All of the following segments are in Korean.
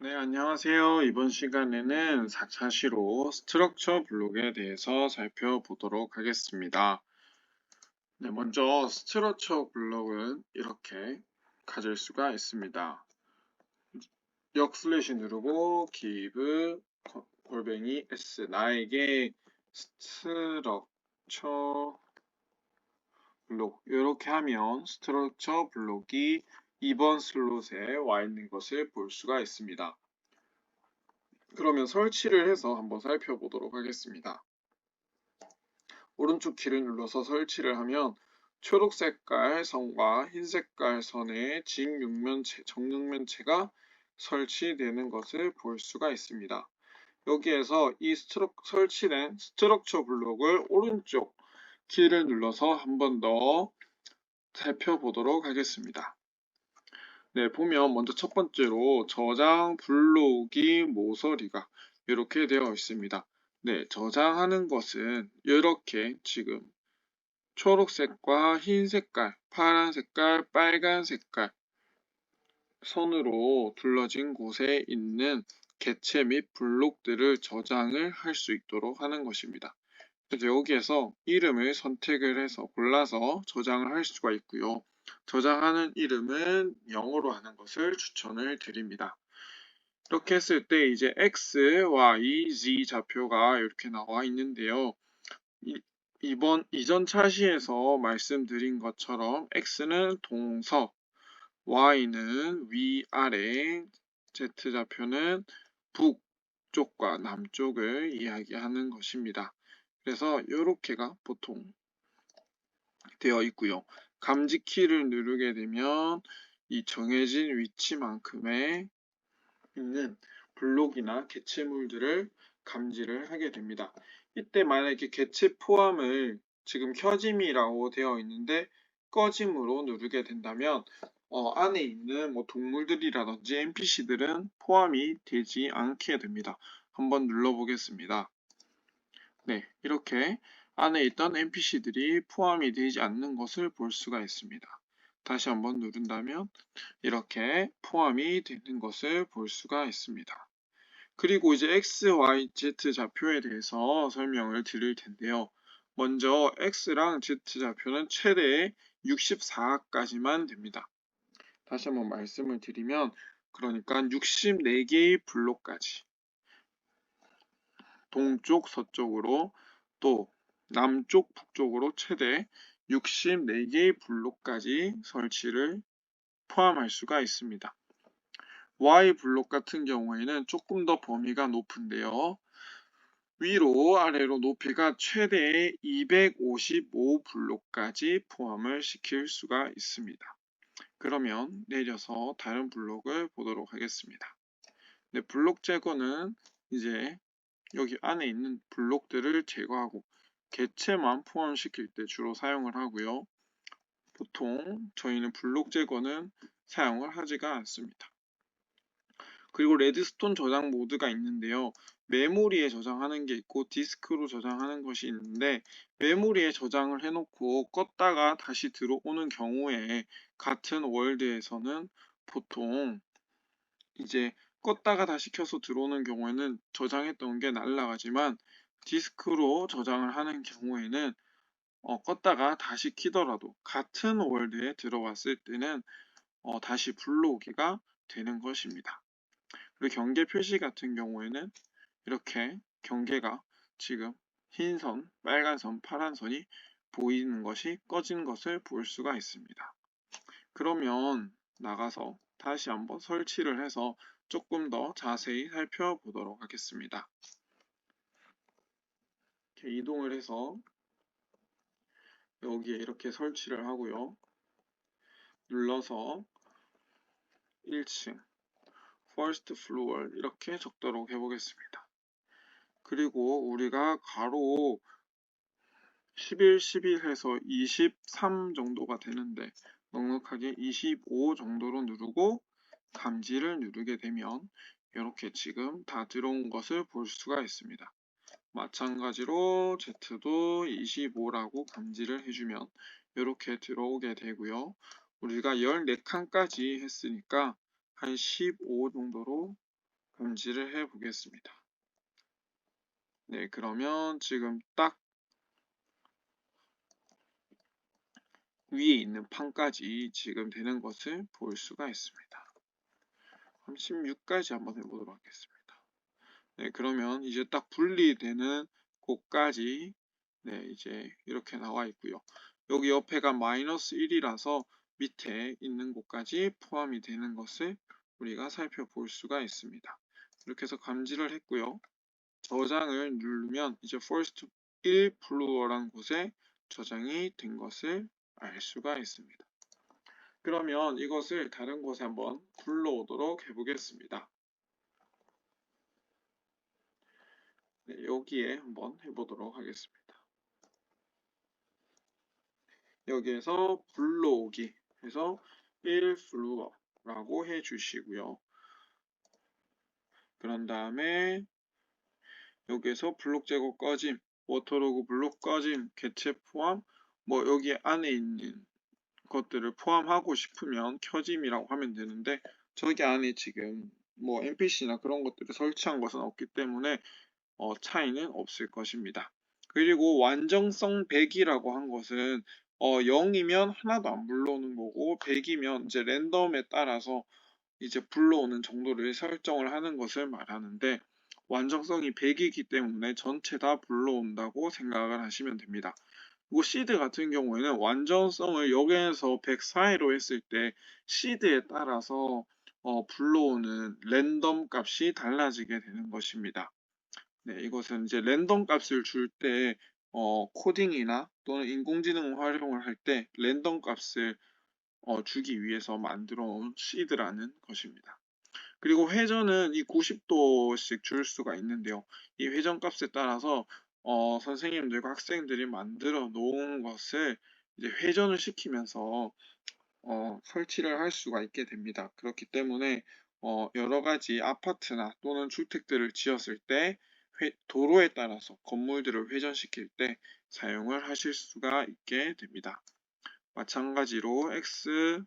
네, 안녕하세요. 이번 시간에는 4차 시로 스트럭처 블록에 대해서 살펴보도록 하겠습니다. 네, 먼저 스트럭처 블록은 이렇게 가질 수가 있습니다. 역 슬래시 누르고 give 골뱅이 s 나에게 스트럭처 블록 이렇게 하면 스트럭처 블록이 2번 슬롯에 와 있는 것을 볼 수가 있습니다. 그러면 설치를 해서 한번 살펴보도록 하겠습니다. 오른쪽 키를 눌러서 설치를 하면 초록 색깔 선과 흰 색깔 선의 정육면체가 설치되는 것을 볼 수가 있습니다. 여기에서 이 설치된 스트럭처 블록을 오른쪽 키를 눌러서 한 번 더 살펴보도록 하겠습니다. 네, 보면 먼저 첫 번째로 저장 블록이 모서리가 이렇게 되어 있습니다. 네, 저장하는 것은 이렇게 지금 초록색과 흰 색깔, 파란 색깔, 빨간 색깔 선으로 둘러진 곳에 있는 객체 및 블록들을 저장을 할 수 있도록 하는 것입니다. 그래서 여기에서 이름을 선택을 해서 골라서 저장을 할 수가 있고요. 저장하는 이름은 영어로 하는 것을 추천을 드립니다. 이렇게 했을 때 이제 X, Y, Z 좌표가 이렇게 나와 있는데요. 이전 차시에서 말씀드린 것처럼 X는 동서, Y는 위아래, Z 좌표는 북쪽과 남쪽을 이야기하는 것입니다. 그래서 이렇게가 보통 되어 있고요. 감지 키를 누르게 되면 이 정해진 위치만큼의 있는 블록이나 개체물들을 감지를 하게 됩니다. 이때 만약에 개체 포함을 지금 켜짐이라고 되어 있는데 꺼짐으로 누르게 된다면 안에 있는 동물들이라든지 NPC들은 포함이 되지 않게 됩니다. 한번 눌러보겠습니다. 네, 이렇게 안에 있던 NPC들이 포함이 되지 않는 것을 볼 수가 있습니다. 다시 한번 누른다면 이렇게 포함이 되는 것을 볼 수가 있습니다. 그리고 이제 X, Y, Z 좌표에 대해서 설명을 드릴 텐데요. 먼저 X랑 Z 좌표는 최대 64까지만 됩니다. 다시 한번 말씀을 드리면 그러니까 64개의 블록까지 동쪽, 서쪽으로 또 남쪽, 북쪽으로 최대 64개의 블록까지 설치를 포함할 수가 있습니다. Y 블록 같은 경우에는 조금 더 범위가 높은데요. 위로 아래로 높이가 최대 255 블록까지 포함을 시킬 수가 있습니다. 그러면 내려서 다른 블록을 보도록 하겠습니다. 네, 블록 제거는 이제 여기 안에 있는 블록들을 제거하고 개체만 포함시킬 때 주로 사용을 하고요. 보통 저희는 블록 제거는 사용을 하지가 않습니다. 그리고 레드스톤 저장 모드가 있는데요. 메모리에 저장하는 게 있고 디스크로 저장하는 것이 있는데 메모리에 저장을 해놓고 껐다가 다시 들어오는 경우에 같은 월드에서는 보통 이제 껐다가 다시 켜서 들어오는 경우에는 저장했던 게 날아가지만 디스크로 저장을 하는 경우에는 껐다가 다시 키더라도 같은 월드에 들어왔을 때는 다시 불러오기가 되는 것입니다. 그리고 경계 표시 같은 경우에는 이렇게 경계가 지금 흰 선, 빨간 선, 파란 선이 보이는 것이 꺼진 것을 볼 수가 있습니다. 그러면 나가서 다시 한번 설치를 해서 조금 더 자세히 살펴보도록 하겠습니다. 이렇게 이동을 해서 여기에 이렇게 설치를 하고요. 눌러서 1층 First Floor 이렇게 적도록 해보겠습니다. 그리고 우리가 가로 11, 11 해서 23 정도가 되는데 넉넉하게 25 정도로 누르고 감지를 누르게 되면 이렇게 지금 다 들어온 것을 볼 수가 있습니다. 마찬가지로 Z도 25라고 감지를 해주면 이렇게 들어오게 되고요. 우리가 14칸까지 했으니까 한 15 정도로 감지를 해 보겠습니다. 네, 그러면 지금 딱 위에 있는 판까지 지금 되는 것을 볼 수가 있습니다. 36까지 한번 해보도록 하겠습니다. 네, 그러면 이제 딱 분리되는 곳까지 네, 이제 이렇게 나와 있고요. 여기 옆에가 마이너스 1이라서 밑에 있는 곳까지 포함이 되는 것을 우리가 살펴볼 수가 있습니다. 이렇게 해서 감지를 했고요. 저장을 누르면 이제 first 1 플루어라는 곳에 저장이 된 것을 알 수가 있습니다. 그러면 이것을 다른 곳에 한번 불러오도록 해보겠습니다. 네, 여기에 한번 해보도록 하겠습니다. 여기에서 불러오기 해서 1 플루어라고 해주시고요. 그런 다음에 여기에서 블록 제거 꺼짐, 워터로그 블록 꺼짐, 개체 포함, 뭐 여기 안에 있는 것들을 포함하고 싶으면 켜짐이라고 하면 되는데 저기 안에 지금 뭐 NPC나 그런 것들을 설치한 것은 없기 때문에 차이는 없을 것입니다. 그리고 완전성 100이라고 한 것은 0이면 하나도 안 불러오는 거고 100이면 이제 랜덤에 따라서 이제 불러오는 정도를 설정을 하는 것을 말하는데 완전성이 100이기 때문에 전체 다 불러온다고 생각을 하시면 됩니다. 그리고 시드 같은 경우에는 완전성을 0에서 100 사이로 했을 때 시드에 따라서 불러오는 랜덤 값이 달라지게 되는 것입니다. 네, 이것은 이제 랜덤 값을 줄 때 코딩이나 또는 인공지능 활용을 할 때 랜덤 값을 주기 위해서 만들어 온 시드라는 것입니다. 그리고 회전은 이 90도씩 줄 수가 있는데요. 이 회전 값에 따라서 선생님들과 학생들이 만들어 놓은 것을 이제 회전을 시키면서 설치를 할 수가 있게 됩니다. 그렇기 때문에 여러 가지 아파트나 또는 주택들을 지었을 때 도로에 따라서 건물들을 회전시킬 때 사용을 하실 수가 있게 됩니다. 마찬가지로 X,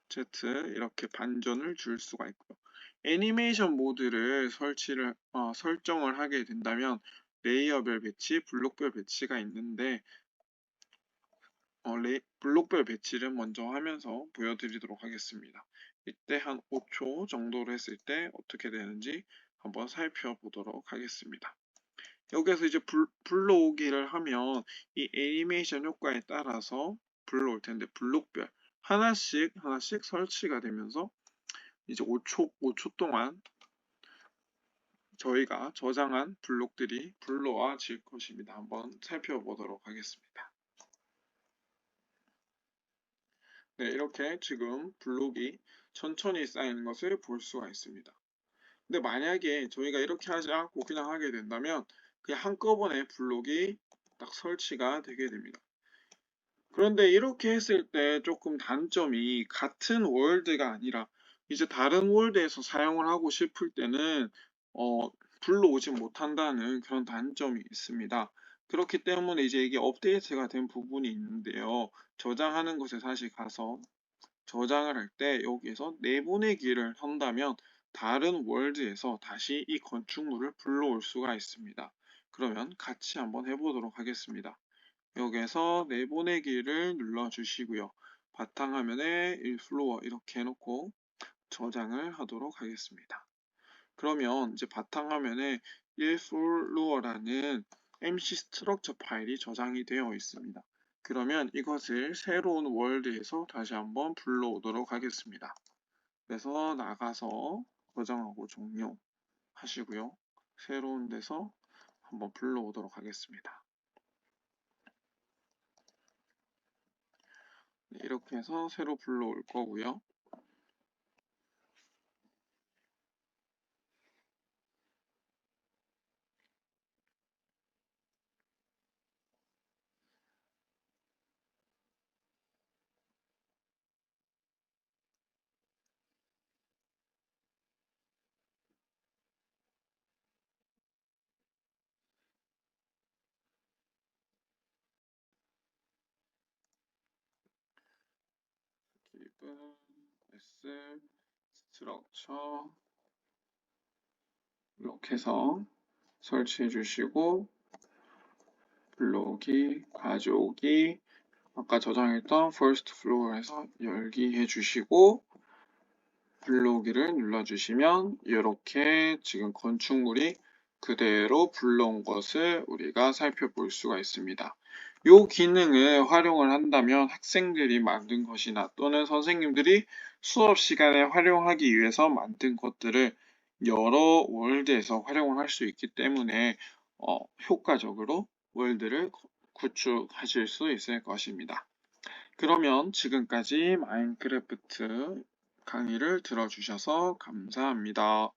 Z 이렇게 반전을 줄 수가 있고요. 애니메이션 모드를 설정을 하게 된다면 레이어별 배치, 블록별 배치가 있는데 블록별 배치를 먼저 하면서 보여드리도록 하겠습니다. 이때 한 5초 정도로 했을 때 어떻게 되는지 한번 살펴보도록 하겠습니다. 여기서 이제 불러오기를 하면 이 애니메이션 효과에 따라서 불러올 텐데 블록별 하나씩 설치가 되면서 이제 5초 동안 저희가 저장한 블록들이 불러와질 것입니다. 한번 살펴보도록 하겠습니다. 네, 이렇게 지금 블록이 천천히 쌓이는 것을 볼 수가 있습니다. 근데 만약에 저희가 이렇게 하지 않고 그냥 하게 된다면 그냥 한꺼번에 블록이 딱 설치가 되게 됩니다. 그런데 이렇게 했을 때 조금 단점이 같은 월드가 아니라 이제 다른 월드에서 사용을 하고 싶을 때는 어, 불러오지 못한다는 그런 단점이 있습니다. 그렇기 때문에 이제 이게 업데이트가 된 부분이 있는데요. 저장하는 곳에 다시 가서 저장을 할 때 여기에서 내보내기를 한다면 다른 월드에서 다시 이 건축물을 불러올 수가 있습니다. 그러면 같이 한번 해보도록 하겠습니다. 여기에서 내보내기를 눌러주시고요. 바탕화면에 1플로어 이렇게 해놓고 저장을 하도록 하겠습니다. 그러면 이제 바탕화면에 1플로어라는 MC 스트럭처 파일이 저장이 되어 있습니다. 그러면 이것을 새로운 월드에서 다시 한번 불러오도록 하겠습니다. 그래서 나가서 저장하고 종료하시고요. 새로운 데서 한번 불러오도록 하겠습니다. 네, 이렇게 해서 새로 불러올 거고요. 기본 S 스트럭처 이렇게 해서 설치해 주시고 불러오기, 가져오기, 아까 저장했던 first floor에서 열기 해주시고 불러오기를 눌러주시면 이렇게 지금 건축물이 그대로 불러온 것을 우리가 살펴볼 수가 있습니다. 이 기능을 활용을 한다면 학생들이 만든 것이나 또는 선생님들이 수업 시간에 활용하기 위해서 만든 것들을 여러 월드에서 활용을 할 수 있기 때문에 효과적으로 월드를 구축하실 수 있을 것입니다. 그러면 지금까지 마인크래프트 강의를 들어주셔서 감사합니다.